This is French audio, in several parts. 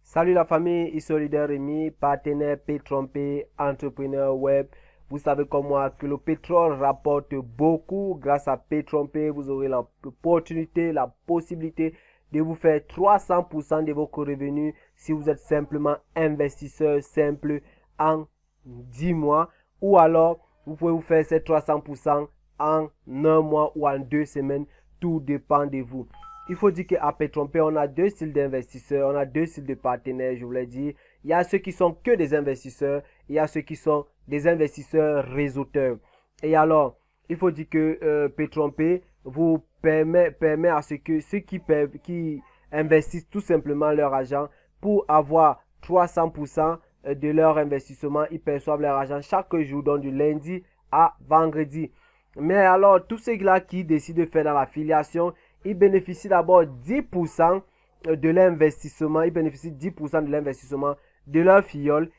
Salut la famille, ici Leader Rémi, partenaire Pétrompé, entrepreneur web. Vous savez comme moi que le pétrole rapporte beaucoup. Grâce à Pétrompé, vous aurez l'opportunité, la possibilité de vous faire 300% de vos revenus si vous êtes simplement investisseur simple en 10 mois. Ou alors, vous pouvez vous faire ces 300% en un mois ou en 2 semaines. Tout dépend de vous. Il faut dire qu'à Pétrompé, on a deux styles d'investisseurs, on a deux styles de partenaires, je vous l'ai dit. Il y a ceux qui sont que des investisseurs, il y a ceux qui sont des investisseurs réseauteurs. Et alors, il faut dire que Pétrompé vous permet à ceux qui investissent tout simplement leur argent pour avoir 300% de leur investissement. Ils perçoivent leur argent chaque jour, donc du lundi à vendredi. Mais alors, tous ceux-là qui décident de faire dans l'affiliation, ils bénéficient d'abord 10% de l'investissement. Ils bénéficient 10% de l'investissement de leur filleul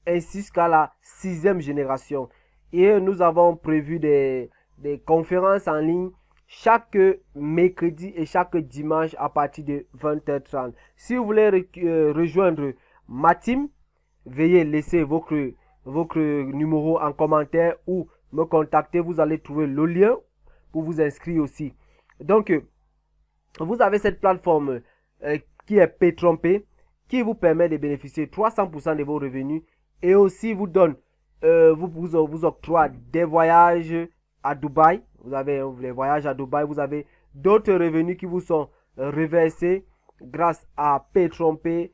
ainsi qu'à la 6e génération. Et nous avons prévu des conférences en ligne chaque mercredi et chaque dimanche à partir de 20h30. Si vous voulez rejoindre ma team, veuillez laisser votre numéro en commentaire ou me contacter. Vous allez trouver le lien pour vous inscrire aussi. Donc, vous avez cette plateforme qui est Pétrompé qui vous permet de bénéficier 300% de vos revenus et aussi vous donne, vous octroie des voyages à Dubaï. Vous avez les voyages à Dubaï, vous avez d'autres revenus qui vous sont reversés grâce à Pétrompé.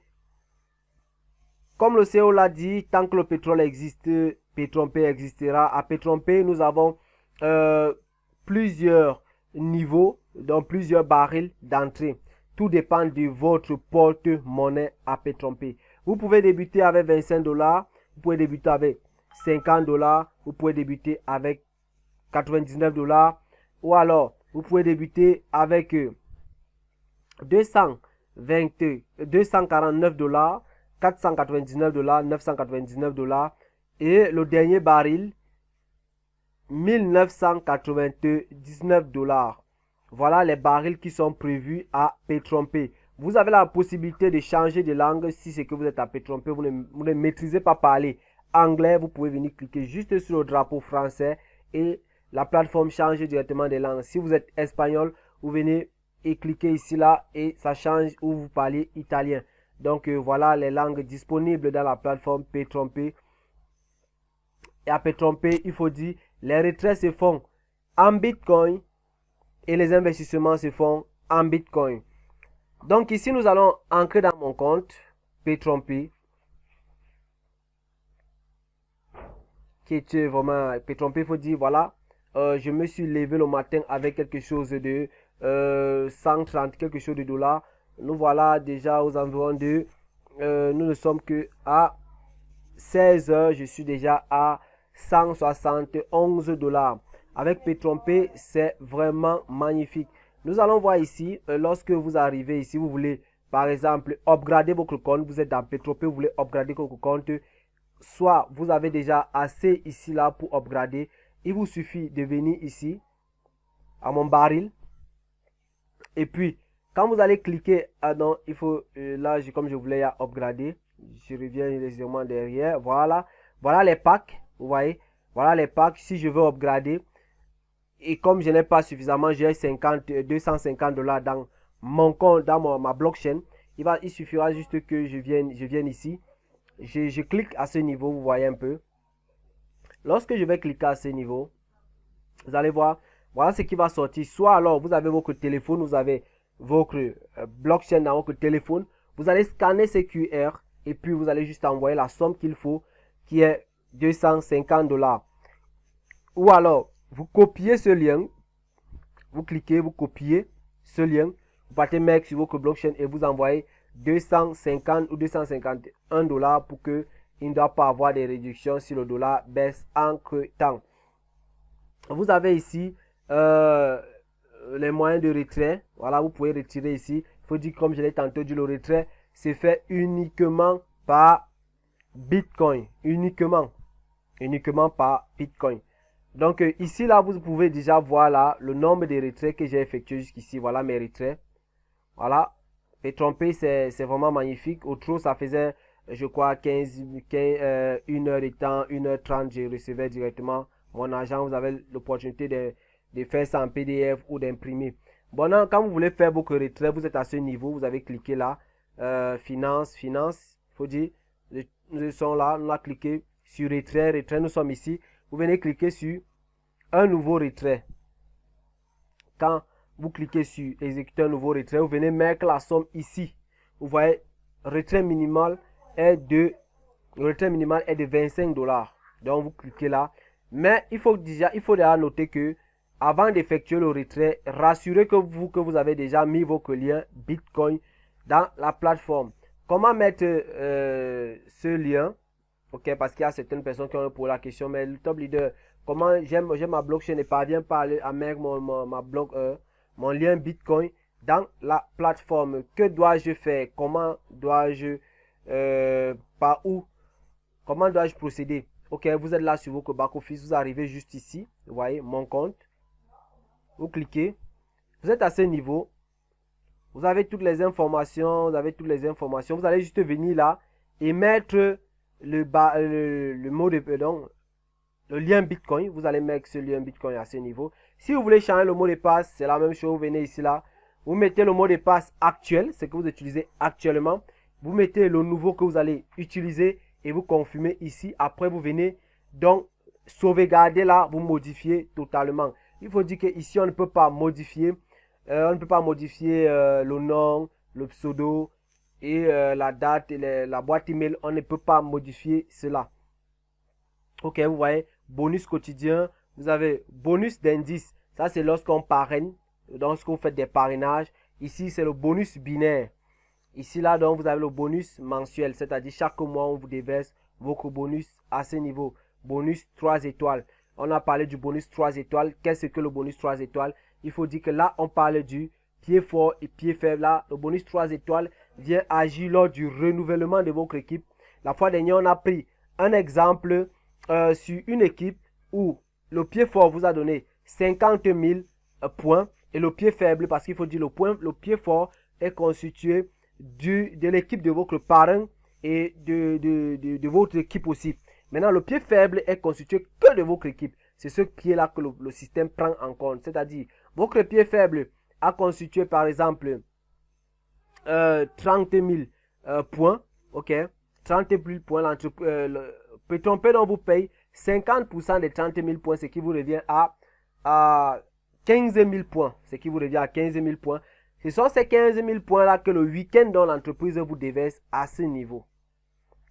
Comme le CEO l'a dit, tant que le pétrole existe, Pétrompé existera. À Pétrompé, nous avons plusieurs niveaux, dans plusieurs barils d'entrée. Tout dépend de votre porte-monnaie à Pétrompé. Vous pouvez débuter avec 25 $, vous pouvez débuter avec 50 $, vous pouvez débuter avec 99 $, ou alors vous pouvez débuter avec 249 $, 499 $, 999 $, et le dernier baril 1999 $. Voilà les barils qui sont prévus à Pétrompé. Vous avez la possibilité de changer de langue si c'est que vous êtes à Pétrompé. Vous ne maîtrisez pas parler anglais. Vous pouvez venir cliquer juste sur le drapeau français et la plateforme change directement de langue. Si vous êtes espagnol, vous venez et cliquez ici là et ça change où vous parlez italien. Donc voilà les langues disponibles dans la plateforme Pétrompé. Et à Pétrompé, il faut dire, les retraits se font en Bitcoin et les investissements se font en Bitcoin. Donc ici, nous allons entrer dans mon compte Pétrompé, qui est vraiment Pétrompé. Il faut dire, voilà, je me suis levé le matin avec quelque chose de 130, quelque chose de dollars. Nous voilà déjà aux environs de, nous ne sommes que à 16 heures, je suis déjà à 171 $. Avec Pétrompé, c'est vraiment magnifique. Nous allons voir ici, lorsque vous arrivez ici, vous voulez par exemple upgrader votre compte, vous êtes dans Pétrompé, vous voulez upgrader votre compte, soit vous avez déjà assez ici là pour upgrader, il vous suffit de venir ici à mon baril et puis quand vous allez cliquer, non, il faut, là comme je voulais upgrader, je reviens légèrement derrière, voilà les packs, vous voyez, voilà les packs. Si je veux upgrader et comme je n'ai pas suffisamment, j'ai 250 $ dans mon compte, dans ma blockchain, il suffira juste que je vienne ici, je clique à ce niveau, vous voyez un peu. Lorsque je vais cliquer à ce niveau, vous allez voir, voilà ce qui va sortir. Soit alors vous avez votre téléphone, vous avez votre blockchain dans votre téléphone, vous allez scanner ce QR et puis vous allez juste envoyer la somme qu'il faut, qui est 250 $. Ou alors, vous copiez ce lien, vous cliquez, vous copiez ce lien, vous partez mettre sur votre blockchain et vous envoyez 250 ou 251 $ pour que il ne doit pas avoir des réductions si le dollar baisse entre temps. Vous avez ici les moyens de retrait. Voilà, vous pouvez retirer ici. Il faut dire, comme je l'ai tantôt dit, le retrait c'est fait uniquement par Bitcoin. Uniquement par Bitcoin. Donc ici là, vous pouvez déjà voir là le nombre de retraits que j'ai effectué jusqu'ici. Voilà mes retraits. Voilà. Pétrompé, c'est vraiment magnifique. Au trop, ça faisait, je crois, 1 heure de temps, 1h30, je recevais directement mon argent. Vous avez l'opportunité de faire ça en PDF ou d'imprimer. Bon, non, quand vous voulez faire votre retrait, vous êtes à ce niveau, vous avez cliqué là, finance, il faut dire, nous sommes là, on a cliqué sur retrait, nous sommes ici. Vous venez cliquer sur un nouveau retrait. Quand vous cliquez sur exécuter un nouveau retrait, vous venez mettre la somme ici. Vous voyez, retrait minimal est de 25 $. Donc vous cliquez là. Mais il faut déjà noter que avant d'effectuer le retrait, rassurez que vous avez déjà mis votre lien Bitcoin dans la plateforme. Comment mettre ce lien? Ok, parce qu'il y a certaines personnes qui ont posé la question, mais le top leader, comment j'ai ma blockchain et parvient pas à mettre mon lien Bitcoin dans la plateforme. Que dois-je faire? Comment dois-je par où? Comment dois-je procéder? Ok, vous êtes là sur votre back-office, vous arrivez juste ici, vous voyez, mon compte. Vous cliquez, vous êtes à ce niveau, vous avez toutes les informations, vous allez juste venir là et mettre le mot de pardon, le lien Bitcoin. Vous allez mettre ce lien Bitcoin à ce niveau. Si vous voulez changer le mot de passe, c'est la même chose. Vous venez ici là, vous mettez le mot de passe actuel, ce que vous utilisez actuellement. Vous mettez le nouveau que vous allez utiliser et vous confirmez ici. Après, vous venez donc sauvegarder là, vous modifiez totalement. Il faut dire que ici on ne peut pas modifier, le nom, le pseudo et la date et la boîte email. On ne peut pas modifier cela. Ok, vous voyez, bonus quotidien. Vous avez bonus d'indice. Ça, c'est lorsqu'on parraine. Donc, lorsqu'on fait des parrainages. Ici, c'est le bonus binaire. Ici, là, donc, vous avez le bonus mensuel. C'est-à-dire, chaque mois, on vous déverse votre bonus à ce niveau. Bonus 3 étoiles. On a parlé du bonus 3 étoiles. Qu'est-ce que le bonus 3 étoiles? Il faut dire que là, on parle du pied fort et pied faible. Là, le bonus 3 étoiles vient agir lors du renouvellement de votre équipe. La fois dernière, on a pris un exemple sur une équipe où le pied fort vous a donné 50 000 points et le pied faible, parce qu'il faut dire le pied fort est constitué de l'équipe de votre parrain et de votre équipe aussi. Maintenant, le pied faible est constitué que de votre équipe. C'est ce pied-là que le système prend en compte. C'est-à-dire, votre pied faible a constitué par exemple 30 000 points. Ok, 30 000 points. Pétrompé dont vous paye 50% des 30 000 points, ce qui vous revient à 15 000 points. Ce qui vous revient à 15 000 points. Ce sont ces 15 000 points-là que le week-end dont l'entreprise vous déverse à ce niveau.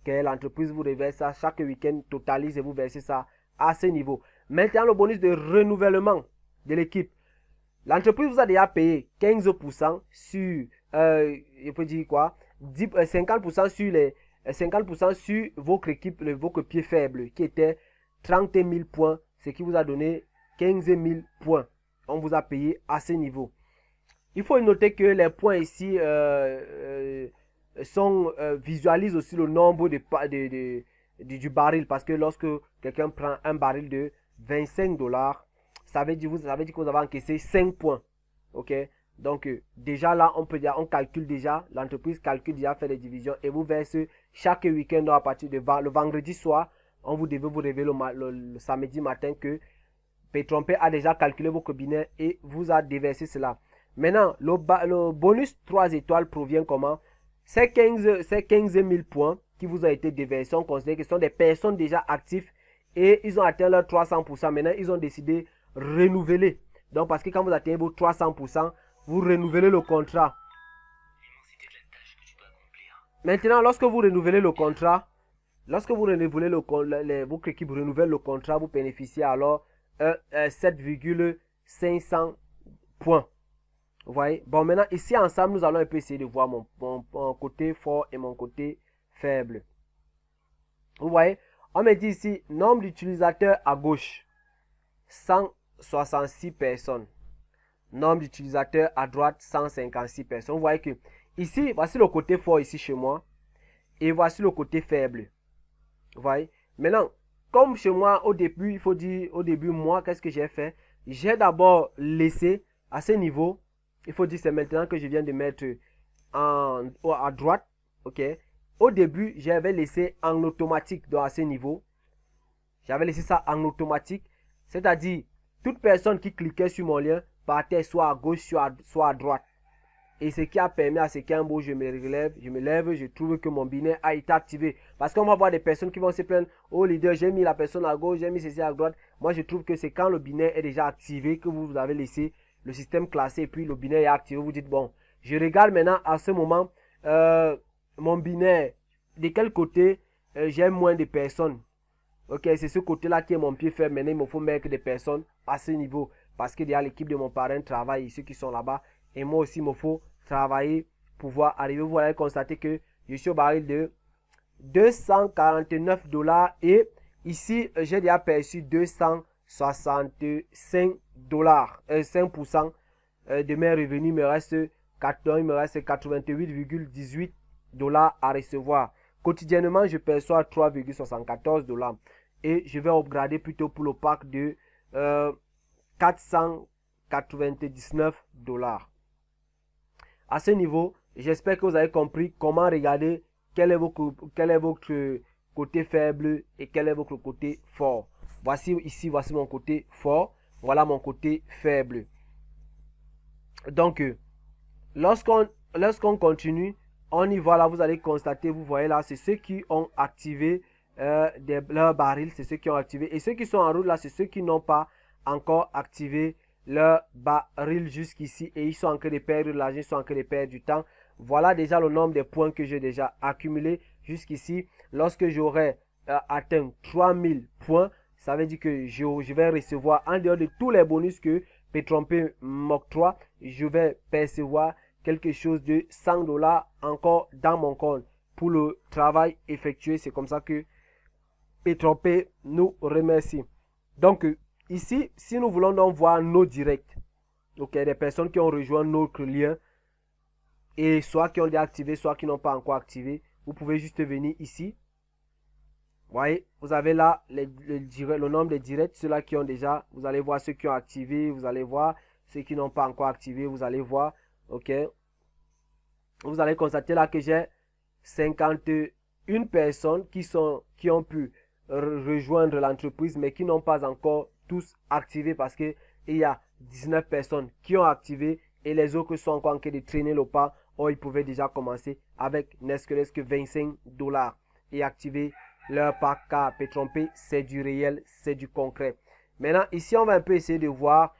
Okay, l'entreprise vous déverse ça chaque week-end, totalise et vous versez ça à ce niveau. Maintenant, le bonus de renouvellement de l'équipe. L'entreprise vous a déjà payé 15% sur, je peux dire quoi, 50% sur les 50% sur votre équipe, votre pied faible, qui était 30 000 points, ce qui vous a donné 15 000 points. On vous a payé à ce niveau. Il faut noter que les points ici visualisent aussi le nombre du baril, parce que lorsque quelqu'un prend un baril de 25 $, ça veut dire que vous avez encaissé 5 points. Ok, donc déjà là, on calcule déjà, l'entreprise calcule déjà, fait des divisions et vous verse chaque week-end à partir de le vendredi soir. Vous devez vous réveiller le samedi matin que Pétrompé a déjà calculé vos cabinets et vous a déversé cela. Maintenant, le bonus 3 étoiles provient comment? Ces 15 000 points qui vous ont été déversés, on considère que ce sont des personnes déjà actives et ils ont atteint leur 300%. Maintenant, ils ont décidé de renouveler. Donc, parce que quand vous atteignez vos 300%, vous renouvelez le contrat. Maintenant, lorsque vous renouvelez le contrat, votre équipe renouvelle le contrat, vous bénéficiez alors 7,500 points. Vous voyez? Bon, maintenant, ici, ensemble, nous allons un peu essayer de voir mon côté fort et mon côté faible. Vous voyez? On me dit ici, nombre d'utilisateurs à gauche, 166 personnes. Nombre d'utilisateurs à droite, 156 personnes. Vous voyez que ici, voici le côté fort ici chez moi. Et voici le côté faible. Vous voyez? Maintenant, comme chez moi, au début, il faut dire, moi, qu'est-ce que j'ai fait? J'ai d'abord laissé à ce niveau. Il faut dire, c'est maintenant que je viens de mettre à droite, ok. Au début, j'avais laissé en automatique dans ce niveau. J'avais laissé ça en automatique. C'est-à-dire, toute personne qui cliquait sur mon lien partait soit à gauche, soit à droite. Et ce qui a permis à ce qu'un beau je me lève, je trouve que mon binaire a été activé. Parce qu'on va voir des personnes qui vont se plaindre, oh leader, j'ai mis la personne à gauche, j'ai mis ceci à droite. Moi, je trouve que c'est quand le binaire est déjà activé que vous avez laissé le système classé et puis le binaire est activé. Vous dites, bon, je regarde maintenant à ce moment mon binaire, de quel côté j'ai moins de personnes. Ok, c'est ce côté-là qui est mon pied faible. Maintenant, il me faut mettre des personnes à ce niveau. Parce que déjà, l'équipe de mon parrain travaille, ceux qui sont là-bas. Et moi aussi, il me faut travailler pour pouvoir arriver. Vous allez constater que je suis au baril de 249 $. Et ici, j'ai déjà perçu 265 $. 5% de mes revenus. Il me reste 88,18 $ à recevoir. Quotidiennement, je perçois 3,74 $. Et je vais upgrader plutôt pour le pack de 499 $. À ce niveau, j'espère que vous avez compris comment regarder quel est votre côté faible et quel est votre côté fort. Voici ici, voici mon côté fort. Voilà mon côté faible. Donc, lorsqu'on continue, on y va là, vous allez constater, vous voyez là, c'est ceux qui ont activé leur baril, c'est ceux qui ont activé. Et ceux qui sont en route là, c'est ceux qui n'ont pas encore activé leur baril jusqu'ici. Et ils sont en train de perdre de l'argent, ils sont en train de perdre du temps. Voilà déjà le nombre de points que j'ai déjà accumulé jusqu'ici. Lorsque j'aurai atteint 3000 points, ça veut dire que je vais recevoir, en dehors de tous les bonus que Pétrompé m'octroie, je vais percevoir quelque chose de 100 $ encore dans mon compte pour le travail effectué. C'est comme ça que Pétrompé nous remercie. Donc ici, si nous voulons donc voir nos directs, ok, des personnes qui ont rejoint notre lien et soit qui ont déjà activé, soit qui n'ont pas encore activé, vous pouvez juste venir ici. Vous voyez, vous avez là le nombre de directs, ceux-là qui ont déjà, vous allez voir ceux qui ont activé, vous allez voir ceux qui n'ont pas encore activé, vous allez voir, ok. Vous allez constater là que j'ai 51 personnes qui ont pu rejoindre l'entreprise, mais qui n'ont pas encore tous activé parce qu'il y a 19 personnes qui ont activé et les autres sont encore en train de traîner le pas. Or, ils pouvaient déjà commencer avec n'est-ce que 25 $ et activer leur pack car Pétrompé, c'est du réel, c'est du concret. Maintenant, ici, on va un peu essayer de voir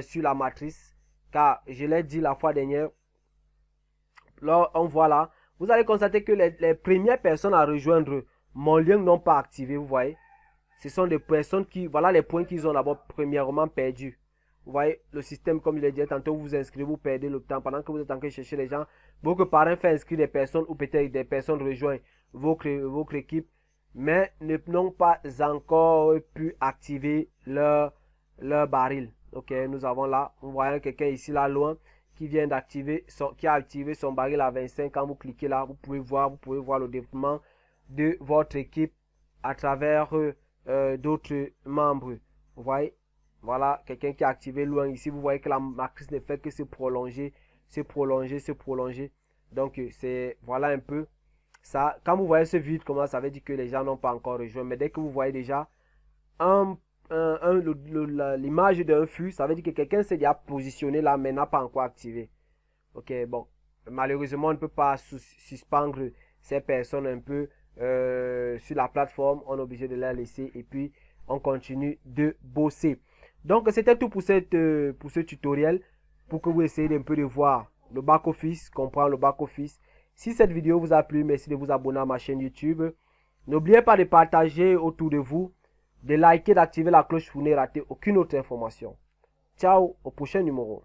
sur la matrice car je l'ai dit la fois dernière. Là, on voit là, vous allez constater que les premières personnes à rejoindre mon lien n'ont pas activé, vous voyez. Ce sont des personnes qui, voilà les points qu'ils ont d'abord premièrement perdus. Vous voyez, le système, comme je l'ai dit, tantôt vous vous inscrivez, vous perdez le temps. Pendant que vous êtes en train de chercher les gens, votre parrain fait inscrire des personnes ou peut-être des personnes rejoignent votre équipe, mais n'ont pas encore pu activer leur baril. Ok, nous avons là, vous voyez quelqu'un ici là loin qui vient d'activer, qui a activé son baril à 25. Quand vous cliquez là, vous pouvez voir le développement de votre équipe à travers d'autres membres. Vous voyez, voilà quelqu'un qui a activé loin ici. Vous voyez que la matrice ne fait que se prolonger, se prolonger, se prolonger. Donc c'est voilà un peu ça. Quand vous voyez ce vide, comment ça veut dire que les gens n'ont pas encore rejoint. Mais dès que vous voyez déjà l'image d'un flux, ça veut dire que quelqu'un s'est déjà positionné là mais n'a pas encore activé. Ok, bon, malheureusement on ne peut pas suspendre ces personnes un peu sur la plateforme. On est obligé de les laisser et puis on continue de bosser. Donc c'était tout pour ce tutoriel, pour que vous essayez un peu de voir le back office, comprendre le back office. Si cette vidéo vous a plu, merci de vous abonner à ma chaîne YouTube. N'oubliez pas de partager autour de vous, de liker, d'activer la cloche pour ne rater aucune autre information. Ciao, au prochain numéro.